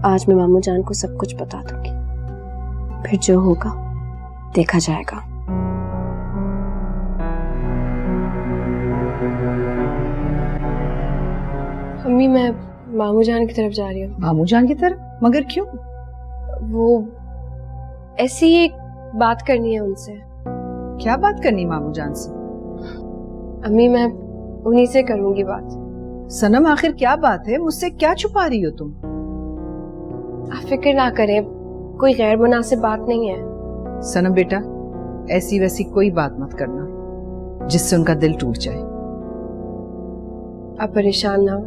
आज मैं मामू जान को सब कुछ बता दूंगी, फिर जो होगा देखा जाएगा। अम्मी मैं मामू जान की तरफ जा रही हूँ। मामू जान की तरफ? मगर क्यों? वो ऐसी ही एक बात करनी है उनसे। क्या बात करनी मामू जान से? अम्मी मैं उन्हीं से करूंगी बात। सनम आखिर क्या बात है? मुझसे क्या छुपा रही हो तुम? आप फिक्र ना करें, कोई गैर मुनासिब बात नहीं है। सनम बेटा, ऐसी वैसी कोई बात मत करना जिससे उनका दिल टूट जाए। आप परेशान ना हो,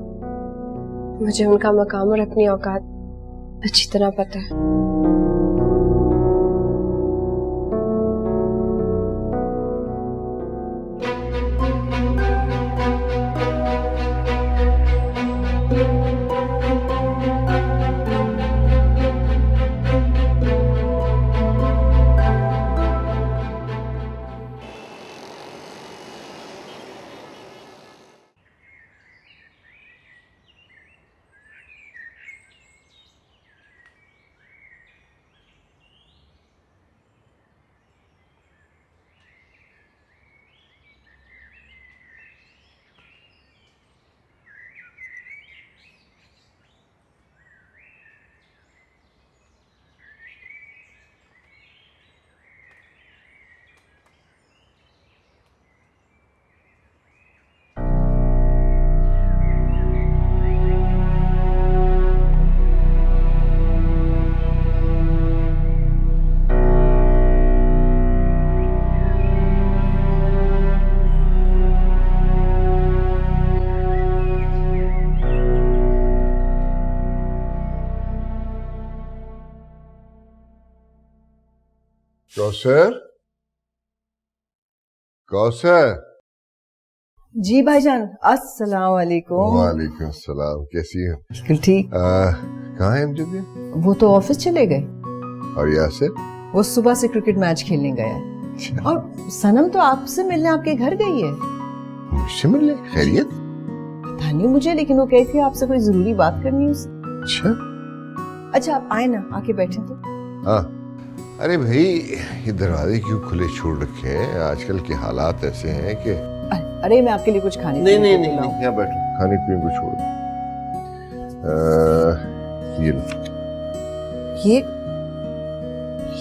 मुझे उनका मकाम और अपनी औकात अच्छी तरह पता है। कौसर, कौसर। जी भाईजान, अस्सलाम वालेकुम। वालेकुम सलाम, कैसी है? बिल्कुल ठीक। कहाँ है अमजद? वो तो ऑफिस चले गए और यासिर? वो सुबह से क्रिकेट मैच खेलने गया है। और सनम तो आपसे मिलने आपके घर गई है। मुझसे मिलने? खैरियत? पता नहीं मुझे, लेकिन वो कही थी आपसे कोई जरूरी बात करनी है उससे। अच्छा आप आए ना, आके बैठे तो। हाँ, अरे भाई ये दरवाजे क्यों खुले छोड़ रखे हैं? आजकल के हालात ऐसे हैं कि अरे मैं आपके लिए कुछ खाने नहीं नहीं नहीं, नहीं यहाँ बैठो, खाने पीने को छोड़ दो। ये लो।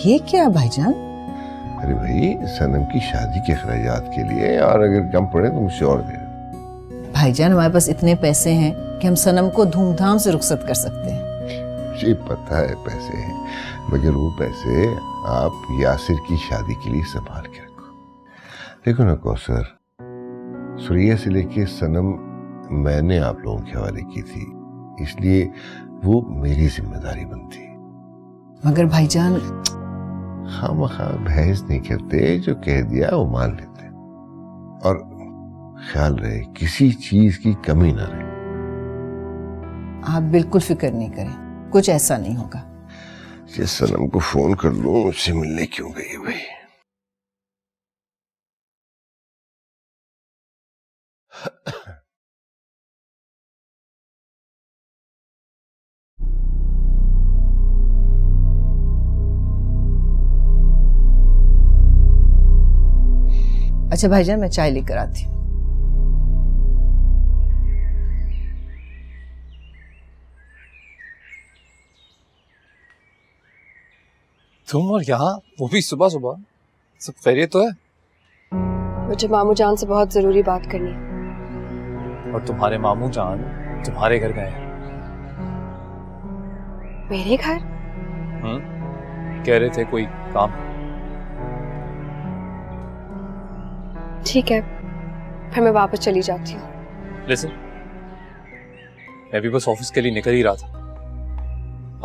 ये क्या भाईजान? अरे भाई सनम की शादी के अखराजात के लिए, और अगर कम पड़े तो मुझसे और दे दो। भाईजान हमारे पास इतने पैसे हैं कि हम सनम को धूमधाम से रुखसत कर सकते हैं। मुझे पता है पैसे हैं, मगर वो पैसे आप यासिर की शादी के लिए संभाल के रखो। देखो ना कौसर, सुरैया से लेके सनम मैंने आप लोगों के हवाले की थी, इसलिए वो मेरी जिम्मेदारी बनती। मगर भाईजान खामखा बहस नहीं करते, जो कह दिया वो मान लेते, और ख्याल रहे किसी चीज की कमी ना रहे। आप बिल्कुल फिक्र नहीं करें, कुछ ऐसा नहीं होगा। ये सनम को फोन कर लूं, मुझसे मिलने क्यों गई भाई? अच्छा भाईजान, मैं चाय लेकर आती हूँ। तुम और यहाँ, वो भी सुबह सुबह? सब खैरियत तो है? मुझे मामू जान से बहुत जरूरी बात करनी है। और तुम्हारे मामू जान तुम्हारे घर गए हैं? मेरे घर? कह रहे थे कोई काम। ठीक है, फिर मैं वापस चली जाती हूँ। लिसन, मैं भी बस ऑफिस के लिए निकल ही रहा था।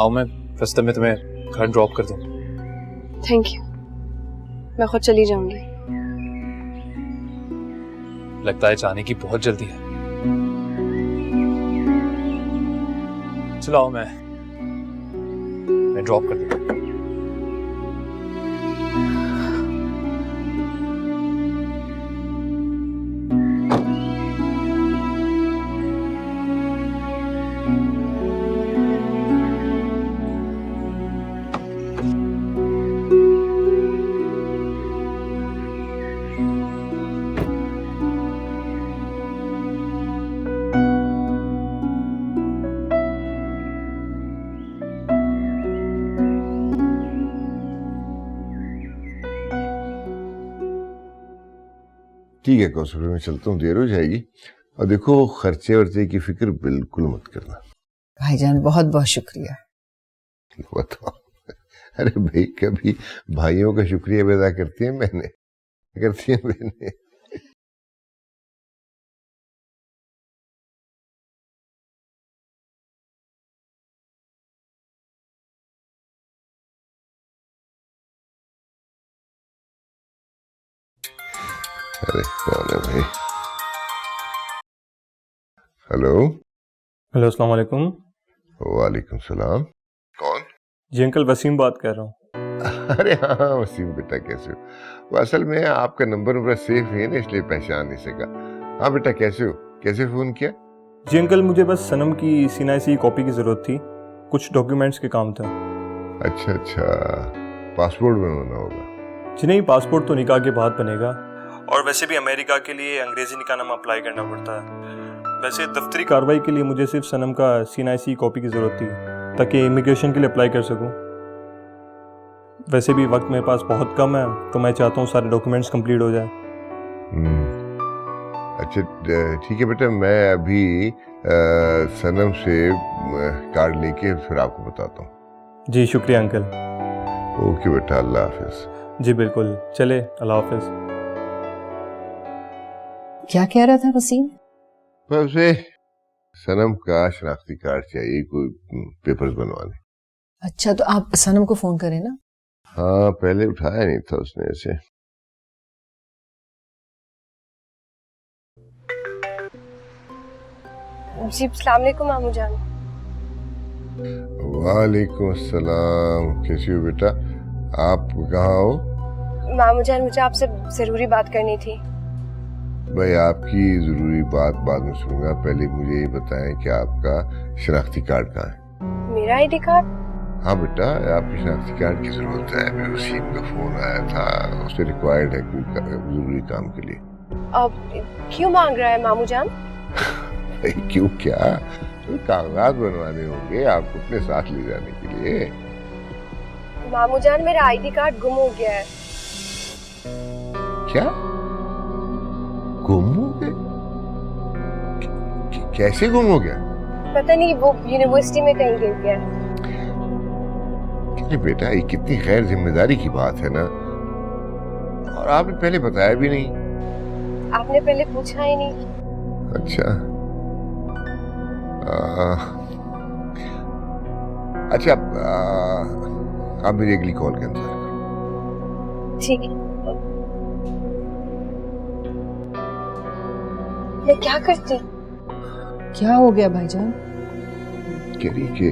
आओ मैं रास्ते में तुम्हें घर ड्रॉप कर दूँ। थैंक यू, मैं खुद चली जाऊंगी। लगता है जाने की बहुत जल्दी है। चलाओ, मैं ड्रॉप कर देता हूँ। ठीक है कौशल, मैं चलता हूँ, देर हो जाएगी। और देखो खर्चे वर्चे की फिक्र बिल्कुल मत करना। भाईजान बहुत बहुत शुक्रिया। बताओ, अरे भाई कभी भाइयों का शुक्रिया भी अदा करती है मैंने, करती है मैंने। अरे कौन है भाई? हेलो। हेलो, अस्सलाम वालेकुम। वालेकुम सलाम। कौन? जी अंकल, वसीम बात कर रहा हूँ। अरे हाँ वसीम बेटा, कैसे हो? वो असल में आपका नंबर मेरा सेफ है ना, इसलिए पहचान नहीं सका। हाँ बेटा कैसे हो? कैसे फोन किया? जी अंकल, मुझे बस सनम की सीनासी कॉपी की ज़रूरत थी, कुछ डॉक्यूमेंट्स के काम था। अच्छा अच्छा, पासपोर्ट बनवाना होगा? जी नहीं, पासपोर्ट तो निकाह के बाद बनेगा, और वैसे भी अमेरिका के लिए अंग्रेज़ी निकाहनामा अप्लाई करना पड़ता है। वैसे दफ्तरी कार्रवाई के लिए मुझे सिर्फ सनम का सीनासी कॉपी की ज़रूरत थी, ताकि इमिग्रेशन के लिए अप्लाई कर सकूँ। वैसे भी वक्त मेरे पास बहुत कम है, तो मैं चाहता हूँ सारे डॉक्यूमेंट्स कंप्लीट हो जाए। अच्छा ठीक है बेटा, मैं अभी सनम से कार्ड लेके फिर आपको बताता हूँ। जी शुक्रिया अंकल। ओके बेटा, अल्लाह हाफिज। जी बिल्कुल, चले, अल्लाह हाफिज। क्या कह रहा था वसीम? बस उसे सनम का शनाख्ती कार्ड चाहिए, कोई पेपर्स बनवाने। अच्छा, तो आप सनम को फोन करें ना। हाँ पहले उठाया नहीं था उसने ऐसे। जी अस्सलाम वालेकुम मामू जान। वालेकुम अस्सलाम, कैसी हो बेटा? आप कहाँ हो? मामू जान, मुझे आपसे जरूरी बात करनी थी। भाई आपकी जरूरी बात बाद में सुनूंगा, पहले मुझे ये बताएं कि आपका शनाख्ती कार्ड कहाँ है? मेरा आईडी कार्ड? हाँ बेटा, आपकी शनाख्ती कार्ड की जरूरत है। मेरे वसीम का फोन आया था, उससे रिक्वायर्ड है कोई जरूरी काम के लिए। अब क्यों मांग रहा है मामू जान? भाई क्यों क्या, तो कागजात बनवाने होंगे आपको अपने साथ ले जाने के लिए। मामू जान, मेरा आईडी कार्ड गुम हो गया है। क्या गुम हो गया? कैसे गुम हो गया? पता नहीं, वो यूनिवर्सिटी में कहीं गिर गया। अरे बेटा ये कितनी गैर जिम्मेदारी की बात है ना, और आपने पहले बताया भी नहीं। आपने पहले पूछा ही नहीं। अच्छा अच्छा, आप मेरी अगली कॉल का इंतजार करो। ठीक है। मैं क्या करती? क्या हो गया भाईजान? कह रही कि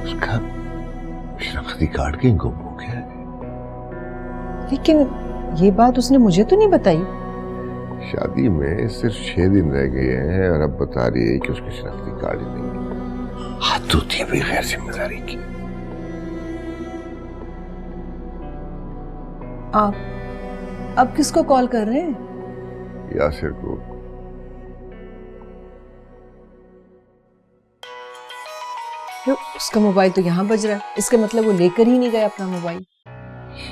उसका शनाख्ती कार्ड कहीं गुम हो गया है। लेकिन ये बात उसने मुझे तो नहीं बताई। शादी में सिर्फ 6 दिन रह गए हैं और अब बता रही है कि उसके शनाख्ती कार्ड ही नहीं है। हाथ होती है भाई गैर जिम्मेदारी की। आप अब किसको कॉल कर रहे हैं? यासिर को। उसका मोबाइल तो यहाँ बज रहा है, इसका मतलब वो लेकर ही नहीं गया अपना मोबाइल।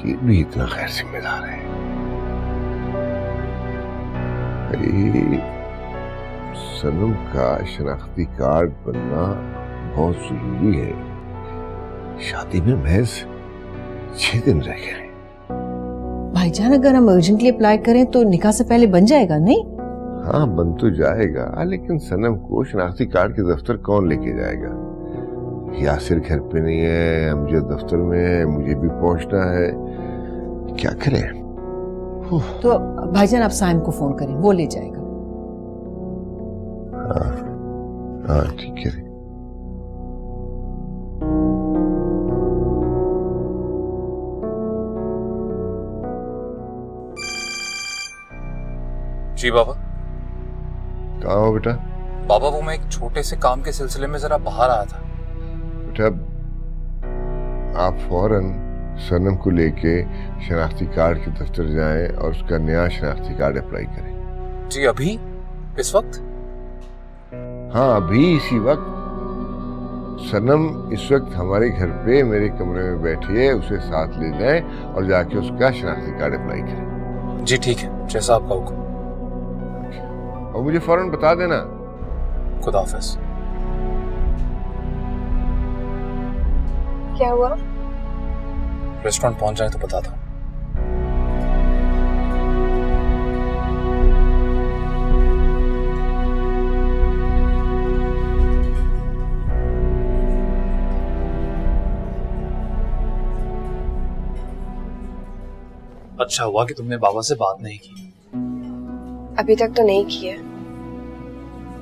ये भी इतना गैर जिम्मेदार है। भाई सनम का शनाख्ती कार्ड बनना बहुत जरूरी है। शादी में महज 6 दिन रह गए। भाईजान, अगर हम अर्जेंटली अप्लाई करें तो निकाह से पहले बन जाएगा नहीं? हाँ बन तो जाएगा, लेकिन सनम को शनाख्ती कार्ड के दफ्तर कौन लेके जाएगा? यासिर घर पे नहीं है, मुझे दफ्तर में है, मुझे भी पहुंचना है, क्या करें? तो भाईजान आप साइम को फोन करें, वो ले जाएगा। हाँ ठीक है। जी बाबा। कहाँ हो बेटा? बाबा वो मैं एक छोटे से काम के सिलसिले में जरा बाहर आया था। बेटा आप फौरन सनम को लेके शनाख्ती कार्ड के दफ्तर जाएं और उसका नया शनाख्ती कार्ड अप्लाई करें। जी अभी इस वक्त? हाँ अभी इसी वक्त। सनम इस वक्त हमारे घर पे मेरे कमरे में बैठी है, उसे साथ ले जाएं और जाके उसका शनाख्ती कार्ड अप्लाई करें। जी ठीक है, जैसा आपका हुक्म। और मुझे फौरन बता देना। खुदा हाफिज। क्या हुआ? रेस्टोरेंट पहुंच जाए तो बता दो। अच्छा हुआ कि तुमने बाबा से बात नहीं की। अभी तक तो नहीं की है,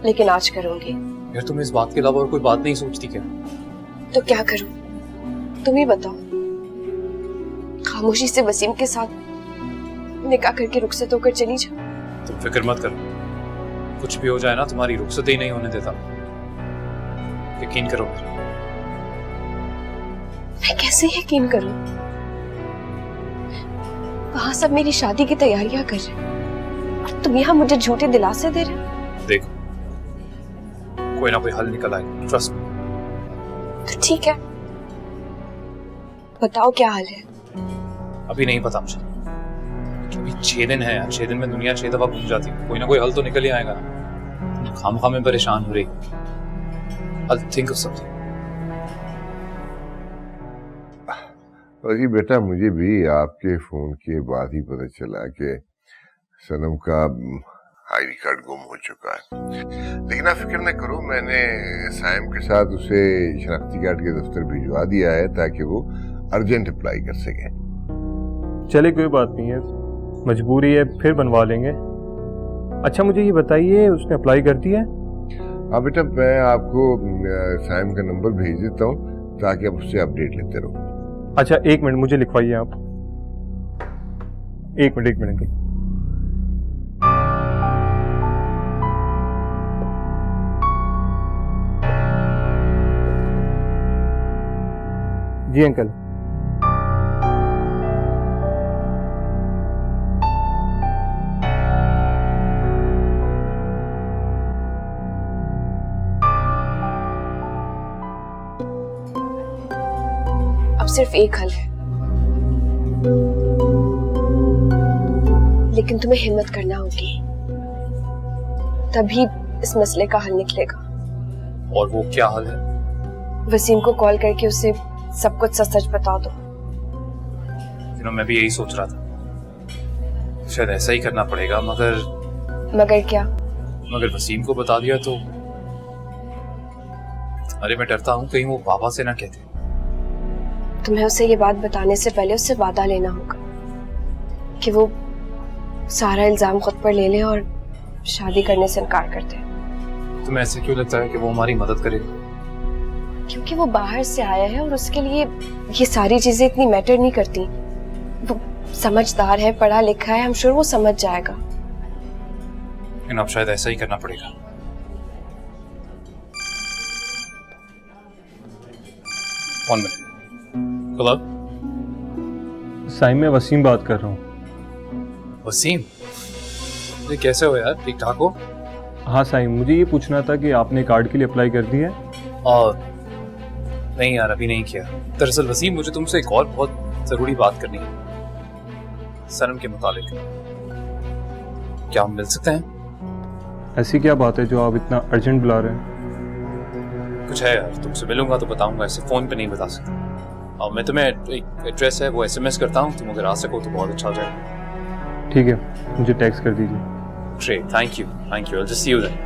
लेकिन आज करूंगी। यार तुम इस बात के अलावा और कोई बात नहीं सोचती क्या? तो क्या करूं? तुम ही बताओ। खामोशी से वसीम के साथ निकाह करके रुखसत होकर चली जाओ। तुम फिक्र मत करो, कुछ भी हो जाए ना तुम्हारी रुखसत ही नहीं होने देता। यकीन करो मेरा। मैं कैसे यकीन करूं? वहां सब मेरी शादी की तैयारियां कर रहे हैं और तुम यहाँ मुझे झूठे दिलासे दे रहे हो। देखो कोई ना कोई हल निकल आएगा, ट्रस्ट मी। तो ठीक है, बताओ क्या हाल है? अभी नहीं पता मुझे। अभी 6 दिन है यार, 6 दिन में दुनिया 6 दफा घूम जाती है। कोई ना कोई हल तो निकल ही आएगा ना। खामखा में परेशान हो रही। I'll think of something। जी बेटा मुझे भी आपके फोन के बाद ही पता चला कि सनम का आईडी कार्ड गुम हो चुका है, लेकिन आप फिक्र न करो, मैंने साइम के साथ उसे शनाख्ती कार्ड के दफ्तर भिजवा दिया है ताकि वो अर्जेंट अप्लाई कर सके। चले कोई बात नहीं है, मजबूरी है, फिर बनवा लेंगे। अच्छा मुझे ये बताइए उसने अप्लाई कर दिया है? हाँ बेटा मैं आपको साइम का नंबर भेज देता हूँ ताकि आप उससे अपडेट लेते रहो। अच्छा 1 मिनट मुझे लिखवाइए आप। 1 मिनट। जी अंकल। अब सिर्फ एक हल है, लेकिन तुम्हें हिम्मत करना होगी, तभी इस मसले का हल निकलेगा। और वो क्या हल है? वसीम को कॉल करके उसे सब कुछ सच बता दो। मैं भी यही सोच रहा था, शायद ऐसा ही करना पड़ेगा। मगर क्या? मगर वसीम को बता दिया तो अरे मैं डरता हूँ कहीं वो बाबा से ना कहते। तुम्हें उसे ये बात बताने से पहले उससे वादा लेना होगा कि वो सारा इल्जाम खुद पर ले ले और शादी करने से इनकार कर दे। तुम्हें ऐसे क्यों लगता है कि वो हमारी मदद करेगा? क्योंकि वो बाहर से आया है और उसके लिए ये सारी चीजें इतनी मैटर नहीं करती। वो समझदार है, पढ़ा लिखा है, I'm sure वो समझ जाएगा। लेकिन अब शायद ऐसा ही करना पड़ेगा। One minute। Hello? साइम में वसीम बात कर रहा हूँ। वसीम, ये कैसे हो यार, ठीक ठाक हो? हाँ साइम, मुझे ये पूछना था कि आपने कार्ड के लिए अप्लाई कर दिया है? और नहीं यार अभी नहीं किया। दरअसल वसीम मुझे तुमसे एक और बहुत जरूरी बात करनी है, सनम के मुतालिक। क्या हम मिल सकते हैं? ऐसी क्या बात है जो आप इतना अर्जेंट बुला रहे हैं? कुछ है यार, तुमसे मिलूंगा तो बताऊंगा, ऐसे फोन पे नहीं बता सकता। और मैं तुम्हें एक एड्रेस है वो SMS करता हूँ, तुम अगर आ सको तो बहुत अच्छा हो जाएगा। ठीक है, मुझे टेक्स्ट कर दीजिए। Great, thank you, I'll just see you then।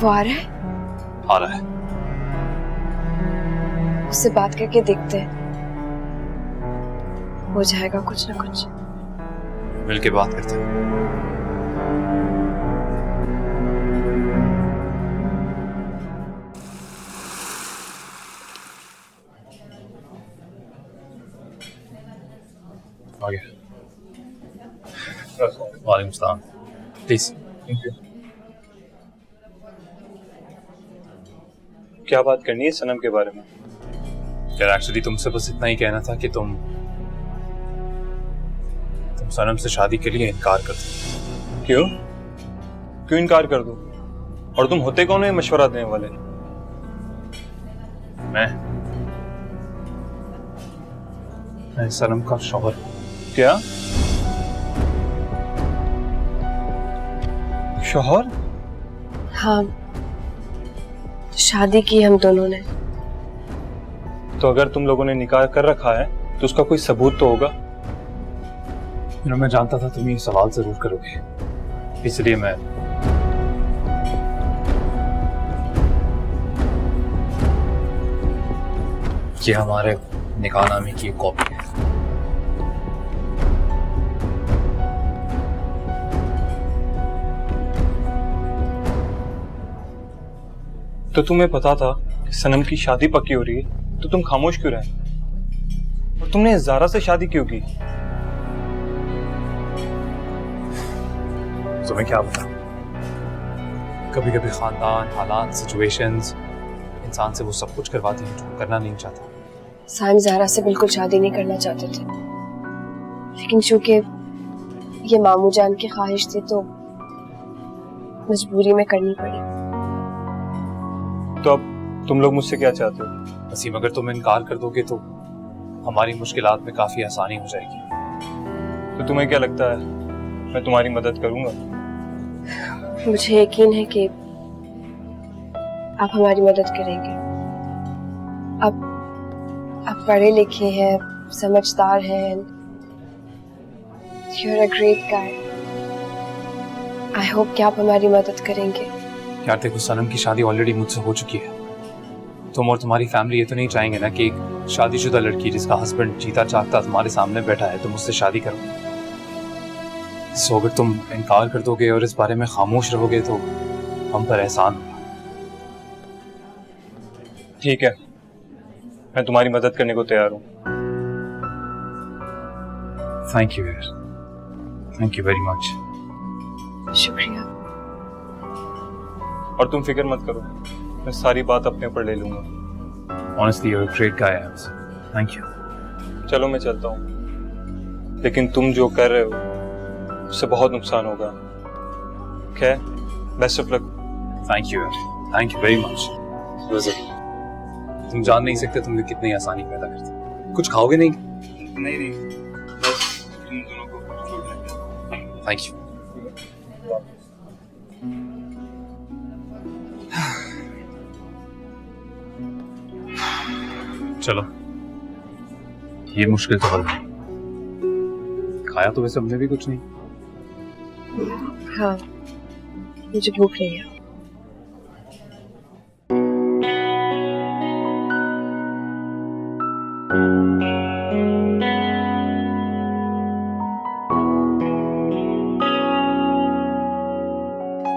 वो आ रहा है? आ रहा है। उससे बात करके देखते हैं, हो जाएगा कुछ ना कुछ। मिलके बात करते हैं। आ गया। वालेकुम सलाम। प्लीज। Thank you. क्या बात करनी है सनम के बारे में? यार एक्चुअली तुमसे बस इतना ही कहना था कि तुम सनम से शादी के लिए इनकार कर दो। क्यों क्यों इनकार कर दूं? और तुम होते कौन है मशवरा देने वाले? मैं सनम का शौहर हूं। क्या शौहर? हाँ, शादी की हम दोनों ने। तो अगर तुम लोगों ने निकाह कर रखा है तो उसका कोई सबूत तो होगा। मैं जानता था तुम ये सवाल जरूर करोगे, इसलिए मैं ये हमारे निकाहनामे की एक कॉपी है। तो तुम्हें पता था कि सनम की शादी पक्की हो रही है, तो तुम खामोश क्यों रहे? और तुमने ज़ारा से शादी क्यों की? तुम्हें क्या पता, कभी कभी खानदान, हालात, सिचुएशंस इंसान से वो सब कुछ करवाती हैं जो करना नहीं चाहता। साइम ज़ारा से बिल्कुल शादी नहीं करना चाहते थे, लेकिन चूंकि ये मामू जान की ख्वाहिश थी तो मजबूरी में करनी पड़ी। तो अब तुम लोग मुझसे क्या चाहते हो? वसीम, अगर तुम इनकार कर दोगे तो हमारी मुश्किलात में काफी आसानी हो जाएगी। तो तुम्हें क्या लगता है मैं तुम्हारी मदद करूंगा? मुझे यकीन है कि आप हमारी मदद करेंगे। आप पढ़े लिखे हैं, समझदार हैं। You're a great guy. I hope कि आप हमारी मदद करेंगे। यार देखो, सनम की शादी ऑलरेडी मुझसे हो चुकी है। तुम और तुम्हारी फैमिली ये तो नहीं चाहेंगे ना कि एक शादीशुदा लड़की जिसका हस्बैंड जीता चाहता तुम्हारे सामने बैठा है तुम उससे शादी करो। सो अगर तुम इनकार कर दोगे और इस बारे में खामोश रहोगे तो हम पर एहसान होगा। ठीक है, मैं तुम्हारी मदद करने को तैयार हूँ। थैंक यू यार, थैंक यू वेरी मच। शुक्रिया। और तुम फिक्र मत करो, मैं सारी बात अपने ऊपर ले लूंगा। Honestly, you're a great guy, Ams. Thank you. चलो मैं चलता हूँ, लेकिन तुम जो कर रहे हो उससे बहुत नुकसान होगा। खैर, best of luck. Thank you, यार। Thank you very much. तुम जान नहीं सकते तुमने कितनी आसानी पैदा करती। कुछ खाओगे नहीं? नहीं, बस तुम दोनों को छोड़ना। Thank you. चलो, ये मुश्किल तो हल है। खाया तो वैसे हमने भी कुछ नहीं। हाँ, मुझे भूख नहीं है।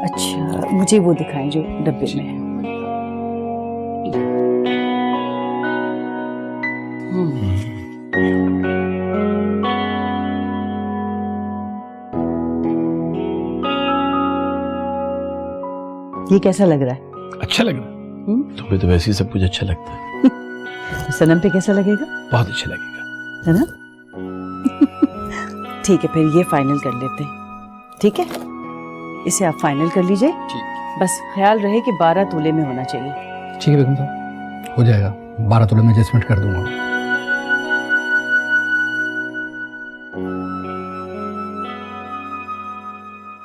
अच्छा, मुझे वो दिखाएं जो डब्बे में है। ये कैसा लग रहा है? अच्छा लग रहा है। तुम्हें तो वैसे ही सब कुछ अच्छा लगता है। तो सनम पे कैसा लगेगा? बहुत अच्छा लगेगा, है ना? ठीक है, फिर ये फाइनल कर लेते हैं। ठीक है, इसे आप फाइनल कर लीजिए। बस ख्याल रहे कि 12 तोले में होना चाहिए। ठीक है बेगम साहब, हो जाएगा। 12 तोले में एडजस्टमेंट कर दूंगा।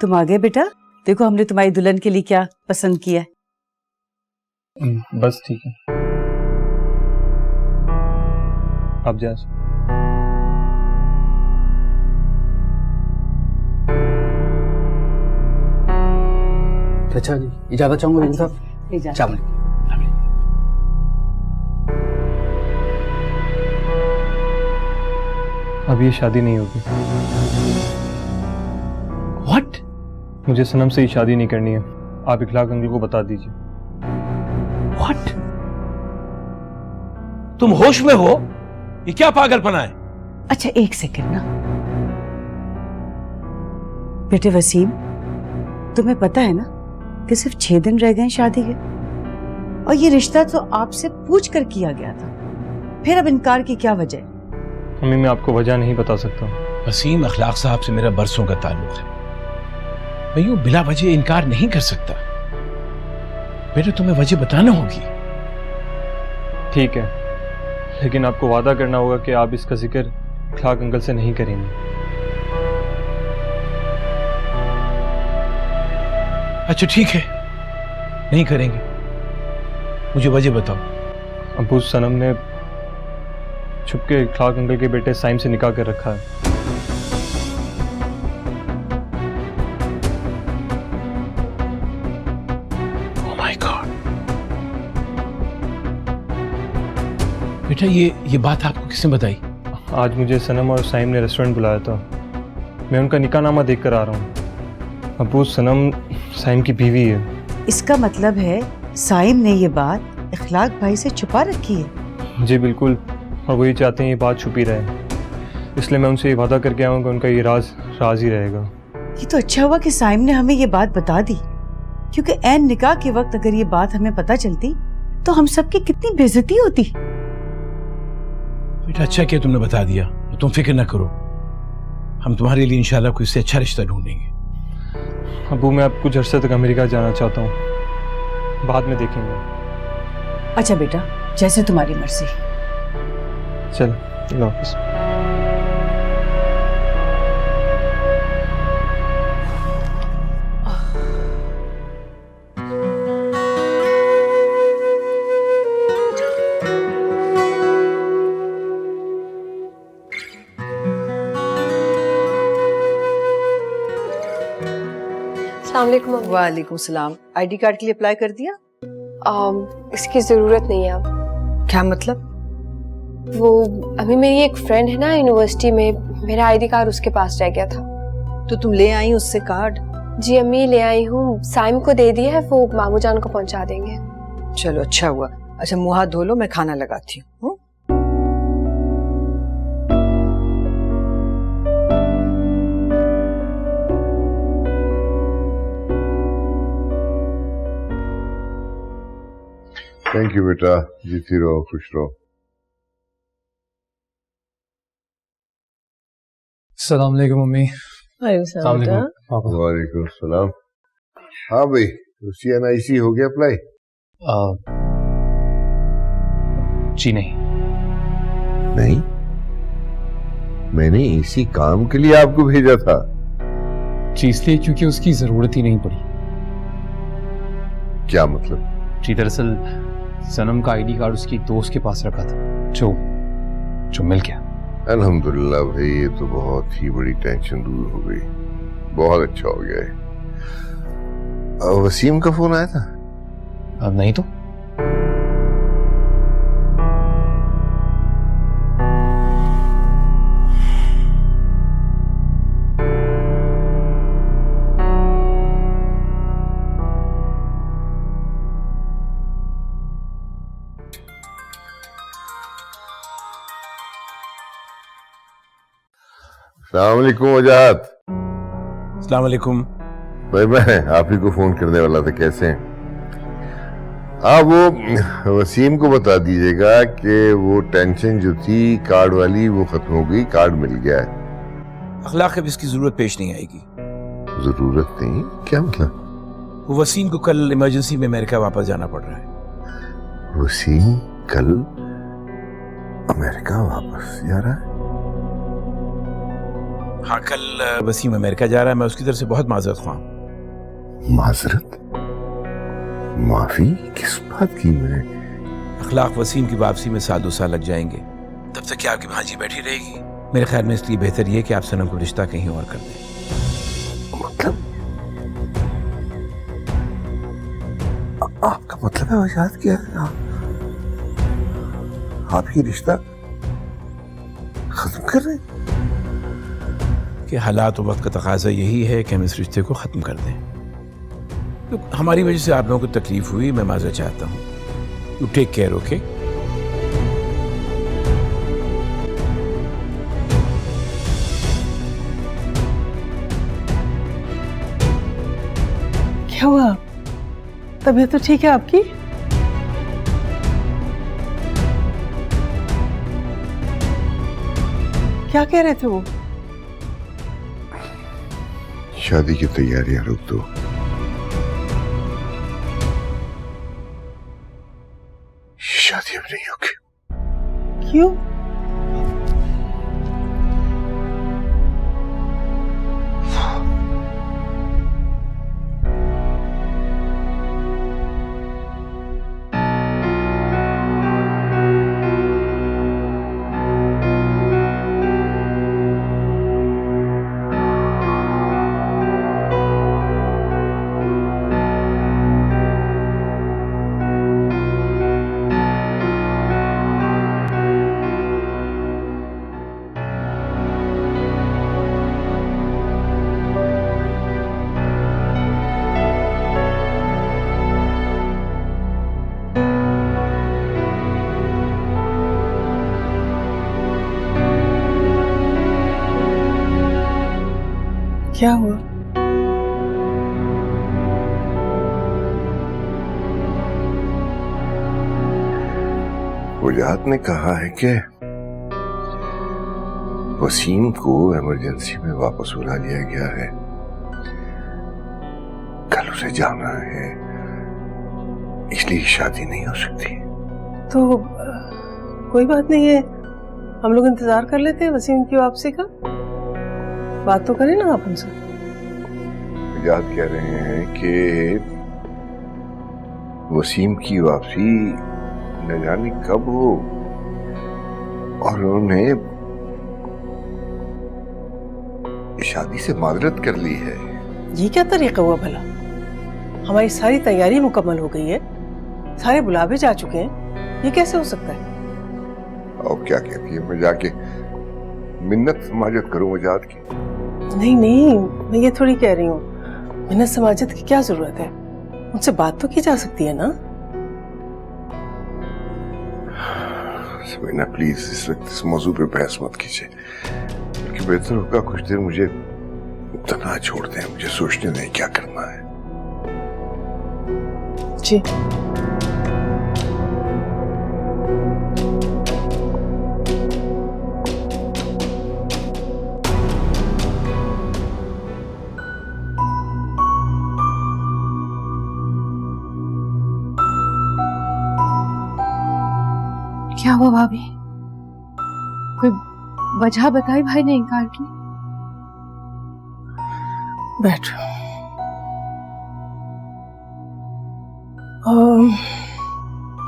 तुम आ गए बेटा। देखो हमने तुम्हारी दुल्हन के लिए क्या पसंद किया है। बस ठीक है, अब जा। अच्छा जी, इजाजत चाहूंगा बेगम साहब। इजाजत। चावल। अब ये शादी नहीं होगी। व्हाट? मुझे सनम से ही शादी नहीं करनी है। आप इखलाक अंकल को बता दीजिए। व्हाट? तुम होश में हो? ये क्या पागलपना है? अच्छा, एक सेकंड ना। बेटे वसीम, तुम्हें पता है ना कि सिर्फ 6 दिन रह गए शादी के, और ये रिश्ता तो आपसे पूछ कर किया गया था, फिर अब इनकार की क्या वजह है? मम्मी मैं आपको वजह नहीं बता सकता। वसीम, अखलाक साहब से मेरा बरसों का ताल्लुक है, मैं यूं बिला वजह इनकार नहीं कर सकता। बेटा तुम्हें वजह बताना होगी। ठीक है, लेकिन आपको वादा करना होगा कि आप इसका जिक्र अखलाक अंकल से नहीं करेंगे। अच्छा ठीक है, नहीं करेंगे। मुझे वजह बताओ। अबू सनम ने छुपके अखलाक अंकल के बेटे साइम से निकाह कर रखा है। Oh my God। बेटा ये बात आपको किसने बताई? आज मुझे सनम और साइम ने रेस्टोरेंट बुलाया था, मैं उनका निकाहनामा देख कर आ रहा हूँ। अबू सनम साइम की बीवी है। इसका मतलब है साइम ने ये बात इखलाक भाई से छुपा रखी है? जी बिल्कुल, और वही चाहते हैं ये बात छुपी रहे, इसलिए मैं उनसे ये वादा करके आया हूँ कि उनका ये राज ही रहेगा। ये तो अच्छा हुआ कि साइम ने हमें ये बात बता दी, क्योंकि ऐन निकाह के वक्त अगर ये बात हमें पता चलती तो हम सबकी कितनी बेइज्जती होती। बेटा अच्छा किया तुमने बता दिया, तो तुम फिक्र ना करो, हम तुम्हारे लिए इंशाल्लाह कोई इससे अच्छा रिश्ता ढूंढेंगे। अबू मैं अब कुछ अरसे तक अमेरिका जाना चाहता हूँ, बाद में देखेंगे। अच्छा बेटा, जैसे तुम्हारी मर्जी। चल अल्लाह हाफिज़। वालेकुम सलाम। आईडी कार्ड के लिए अप्लाई कर दिया? इसकी जरूरत नहीं है अब। क्या मतलब? वो अभी मेरी एक फ्रेंड है ना यूनिवर्सिटी में, मेरा आईडी कार्ड उसके पास रह गया था। तो तुम ले आई उससे कार्ड? जी अम्मी ले आई हूँ, साइम को दे दिया है, वो मामू जान को पहुंचा देंगे। चलो अच्छा हुआ। अच्छा मुंह हाथ धो लो, मैं खाना लगाती हूँ। थैंक यू बेटा, जीती रहो, खुश रहो। अस्सलाम वालेकुम मम्मी। वालेकुम सलाम। हाँ भाई, CNIC हो गया अप्लाई? जी नहीं। नहीं, मैंने इसी काम के लिए आपको भेजा था। जी इसलिए क्योंकि उसकी जरूरत ही नहीं पड़ी। क्या मतलब? जी दरअसल सनम का आईडी कार्ड उसकी दोस्त के पास रखा था, जो मिल गया। अल्हम्दुलिल्लाह भाई, ये तो बहुत ही बड़ी टेंशन दूर हो गई, बहुत अच्छा हो गया है। वसीम का फोन आया था? अब नहीं तो। अस्सलाम वालेकुम वजाहत। अस्सलाम वालेकुम। भाई मैं आप ही को फोन करने वाला था, कैसे हैं? हाँ वो वसीम को बता दीजिएगा कि वो टेंशन जो थी कार्ड वाली वो खत्म हो गई, कार्ड मिल गया है। अखलाक अब इसकी जरूरत पेश नहीं आएगी। जरूरत नहीं? क्या मतलब? वो वसीम को कल इमरजेंसी में अमेरिका वापस जाना पड़ रहा है। वसीम कल अमेरिका वापस जा रहा है? हाँ कल वसीम अमेरिका जा रहा है, मैं उसकी तरफ से बहुत माजरत ख्वाह हूं। माजरत? माफी किस बात की? मैंने अखलाक वसीम की वापसी में 1-2 साल लग जाएंगे, तब तक क्या आपकी भांजी बैठी रहेगी? मेरे ख्याल में इसलिए बेहतर ये कि आप सनम को रिश्ता कहीं और कर दें। मतलब आपका मतलब है वजाहत क्या है? आप ये रिश्ता खत्म कर रहे हैं? कि हालात और वक्त का तकाजा यही है कि हम इस रिश्ते को ख़त्म कर दें। तो हमारी वजह से आप लोगों को तकलीफ हुई, मैं माज़रत चाहता हूँ। You take care, okay? तबीयत तो ठीक है आपकी? क्या कह रहे थे वो? शादी की तैयारियां रोक दो। शादी अब नहीं होगी। क्यों? क्या हुआ? वजाहत ने कहा है कि वसीम को इमरजेंसी में वापस बुला लिया गया है। कल उसे जाना है, इसलिए शादी नहीं हो सकती। तो कोई बात नहीं है, हम लोग इंतजार कर लेते हैं वसीम की वापसी का। बात तो करें ना आप उनसे। वजाहत कह रहे हैं कि वसीम की वापसी न जाने कब हो, और उन्होंने शादी से माजरत कर ली है। ये क्या तरीका हुआ भला? हमारी सारी तैयारी मुकम्मल हो गई है, सारे बुलावे जा चुके हैं, ये कैसे हो सकता है? और क्या कहती है, मैं जाके मिन्नत समाजत करूं वजाहत की? नहीं नहीं, मैं ये थोड़ी कह रही हूँ, मिन्नत समाजत की क्या जरूरत है? उनसे बात तो की जा सकती है ना। समीना प्लीज इस वक्त इस मौजू पे बहस मत कीजिए, बल्कि बेहतर होगा कुछ देर मुझे तन्हा छोड़ दें, मुझे सोचने दें क्या करना है। जी क्या हुआ भाभी? कोई वजह बताई भाई ने इनकार की? बैठ।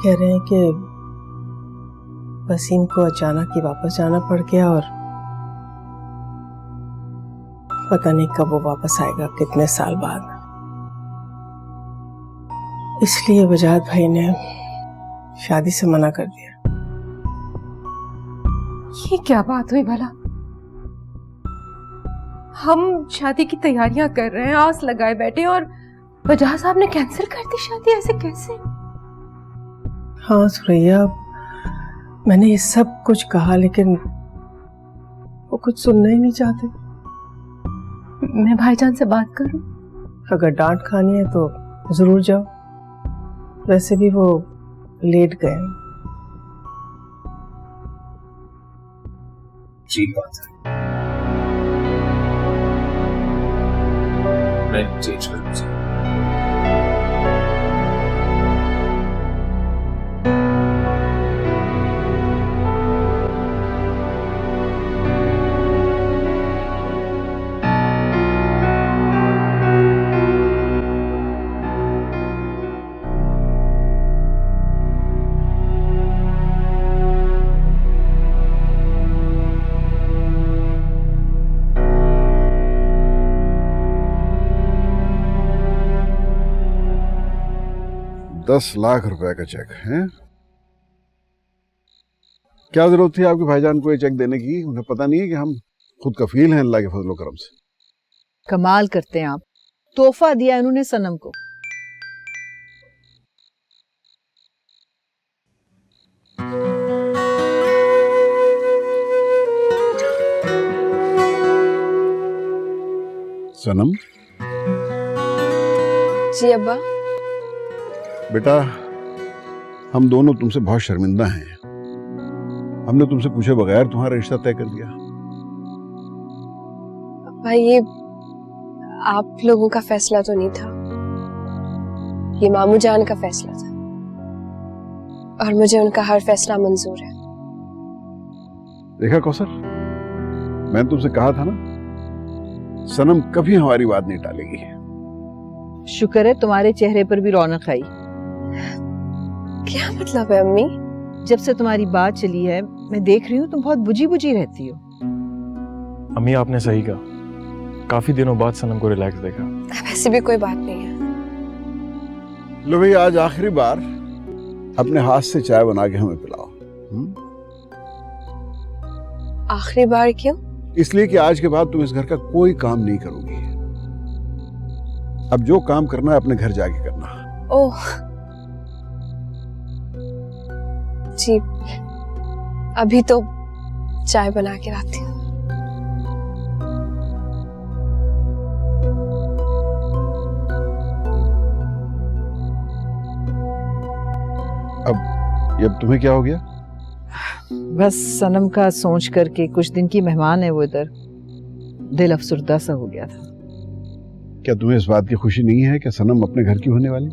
कह रहे हैं कि वसीम को अचानक ही वापस जाना पड़ गया और पता नहीं कब वो वापस आएगा, कितने साल बाद। इसलिए वजाहत भाई ने शादी से मना कर दिया। ये क्या बात हुई भला? हम शादी की तैयारियां कर रहे हैं, आस लगाए बैठे, और वजह साहब ने कैंसिल कर दी शादी। ऐसे कैसे? हाँ सुरैया, मैंने ये सब कुछ कहा लेकिन वो कुछ सुनना ही नहीं चाहते। मैं भाईजान से बात करूं? अगर डांट खानी है तो जरूर जाओ, वैसे भी वो लेट गए। ठीक बात है, मैं चेंज करूंगा। ₹10,00,000 का चेक है? क्या जरूरत थी आपके भाईजान को ये चेक देने की? उन्हें पता नहीं है कि हम खुद कफील हैं अल्लाह के फजल करम से। कमाल करते हैं आप, तोहफा दिया इन्होंने सनम को। सनम, जी अब्बा। बेटा, हम दोनों तुमसे बहुत शर्मिंदा हैं। हमने तुमसे पूछे बगैर तुम्हारा रिश्ता तय कर दिया। भाई, ये आप लोगों का फैसला तो नहीं था, ये मामू जान का फैसला था, और मुझे उनका हर फैसला मंजूर है। देखा कौसर, मैंने तुमसे कहा था ना, सनम कभी हमारी बात नहीं टालेगी। शुक्र है तुम्हारे चेहरे पर भी रौनक आई। क्या मतलब है अम्मी? जब से तुम्हारी बात चली है मैं देख रही हूँ तुम बहुत बुझी बुझी रहती हो। अम्मी आपने सही कहा, काफी दिनों बाद सनम को रिलैक्स देखा। वैसे भी कोई बात नहीं है। लो भाई, आज आखिरी बार अपने हाथ से चाय बना के हमें पिलाओ। आखिरी बार क्यों? इसलिए कि आज के बाद तुम इस घर का कोई काम नहीं करोगी। अब जो काम करना है अपने घर जाके करना। ओह जी, अभी तो चाय बना के लाती हूँ। अब तुम्हें क्या हो गया? बस सनम का सोच करके, कुछ दिन की मेहमान है वो इधर, दिल अफसुर्दा सा हो गया था। क्या तुम्हें इस बात की खुशी नहीं है कि सनम अपने घर की होने वाली?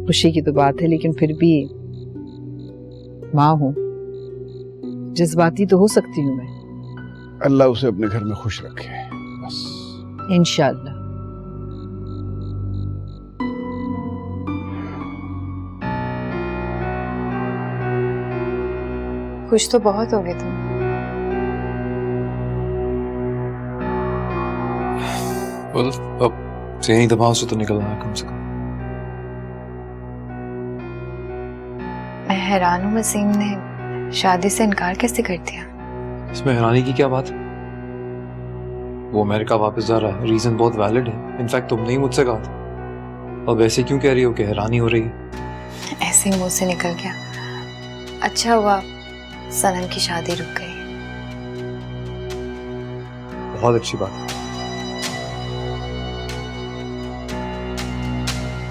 खुशी की तो बात है, लेकिन फिर भी माँ हूँ, जज्बाती तो हो सकती हूँ मैं। अल्लाह उसे अपने घर में खुश रखे बस। इंशाअल्लाह। खुश तो बहुत हो गए तुम। अब यही दबाव से तो निकलना है कम से कम। मैं हैरान हूँ, वसीम ने शादी से इनकार कैसे कर दिया? इसमें हैरानी की क्या बात है? वो अमेरिका वापस जा रहा है, रीजन बहुत वैलिड है। इनफैक्ट तुमने ही मुझसे कहा था। और वैसे क्यों कह रही हो कि हैरानी हो रही है? ऐसे ही मुंह से निकल गया। अच्छा हुआ सनम की शादी रुक गई। बहुत अच्छी बात है।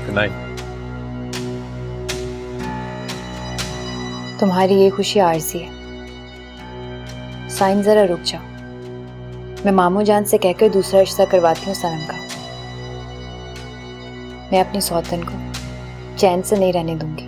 Good night. तुम्हारी ये खुशी आरजी है। साइम जरा रुक जाओ, मैं मामू जान से कहकर दूसरा रिश्ता करवाती हूँ सनम का। मैं अपनी सौतन को चैन से नहीं रहने दूंगी।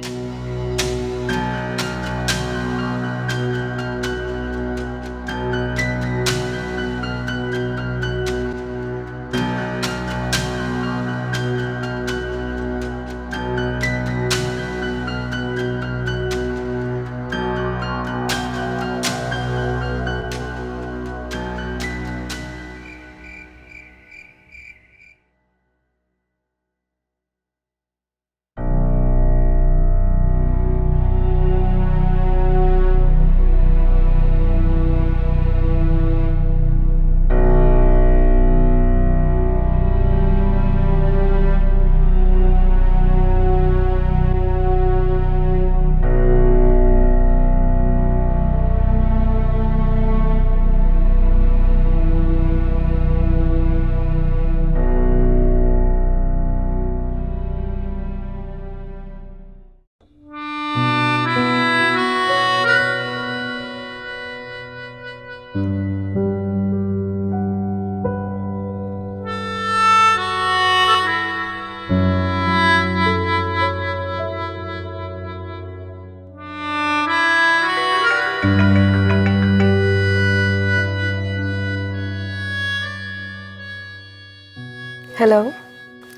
हेलो,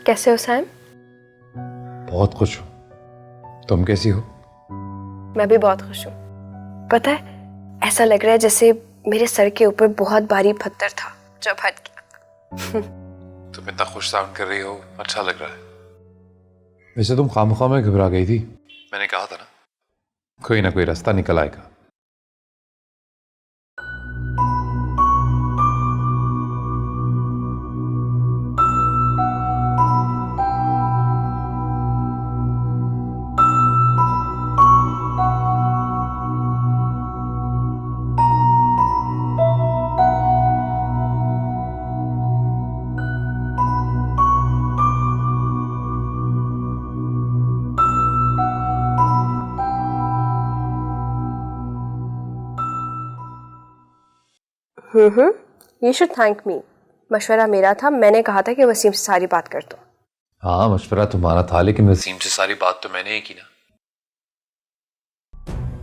कैसे हो सैम? बहुत खुश हूँ। तुम कैसी हो? मैं भी बहुत खुश हूँ। पता है, ऐसा लग रहा है जैसे मेरे सर के ऊपर बहुत भारी पत्थर था जो हट गया। तुम इतना खुश साउंड कर रही हो, अच्छा लग रहा है। वैसे तुम खामखा में घबरा गई थी। मैंने कहा था ना, कोई ना कोई रास्ता निकल आएगा। You should thank me. मशवरा मेरा था, मैंने कहा था कि वसीम से सारी बात कर दो। हाँ, मशवरा तुम्हारा था, लेकिन वसीम से सारी बात तो मैंने ही की ना।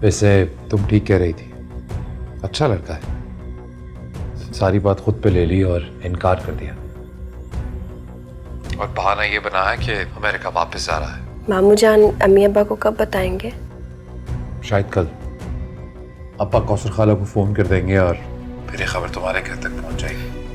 वैसे तुम ठीक कह रही थी, अच्छा लड़का है। सारी बात खुद पे ले ली और इनकार कर दिया, और बहाना ये बनाया कि अमेरिका वापस आ रहा है। मामू जान अम्मी अब्बा को कब बताएंगे? शायद कल। अब्बा कौसर खाला को फोन कर देंगे और फिर ये खबर तुम्हारे घर तक पहुंच जाएगी।